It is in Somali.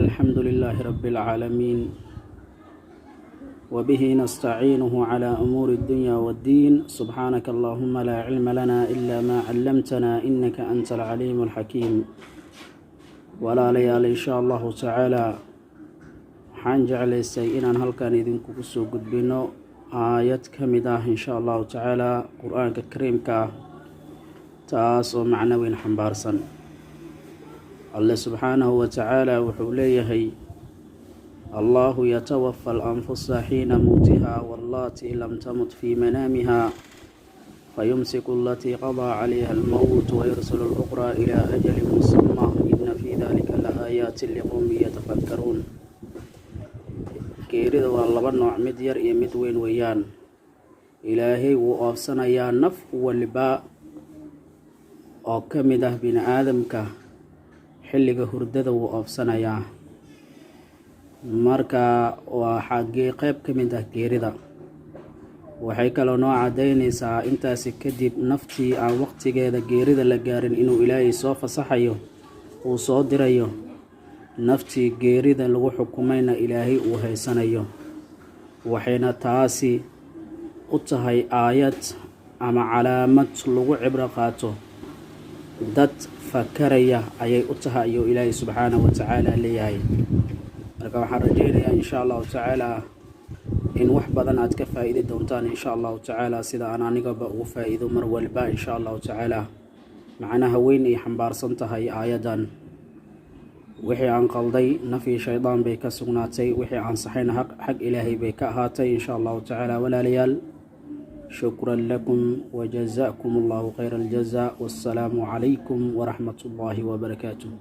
الحمد لله رب العالمين وبه نستعينه على أمور الدنيا والدين سبحانك اللهم لا علم لنا إلا ما علمتنا إنك أنت العليم الحكيم ولا ليال إن شاء الله تعالى حنجعل السيئين هلكان إذن كسو قدبينو آيات كمداه إن شاء الله تعالى قرآن الكريم تاسو معنوين حنبارسا الله سبحانه وتعالى وحوليه الله يتوفى الأنفس حين موتها واللاتي لم تمت في منامها فيمسك التي قضى عليها الموت ويرسل الأخرى إلى أجل مسمى إن في ذلك لآيات لقوم يتفكرون geerida waa laba nooc mid yar iyo mid weyn weeyaan ilaahay wuu oofsanayaa naf walba oo ka mid ah bini aadamka xilliga hurdada wuu oofsanayaa marka waa xagee qayb ka mid ah geerida waxay kaloo noo cadeynaysaa intaasi kadib naftii aan waqtigeeda geerida la gaarin inuu ilaahay soo fasaxayo uu soo dirayo naftii geerida lagu xukumayna ilaahay uu haysanayo waxayna taasi u tahay aayad ama calaamad lagu cibro qaato dad fakaraya ayay u tahay ayuu ilaahay subxaanahu wa tacaala leeyahay marka waxaan rajaynayaa insha allahu tacaala in wax badan aad ka faa'iidi doontaan insha allahu tacaala sida aan anigaba ugu faa'iido mar walba insha allahu tacaala macnaha weyn ay xambaarsan tahay aayadan wixii aan qalday nafi shaydaan bay ka sugnaatay wixii aan saxayna xaq ilaahay bay ka ahaatay insha allahu tacaala walaalayaal shukran lakum wajazaakum allahu khayra aljazaa wassalaamu calaykum waraxmat ullaahi wabarakaatuh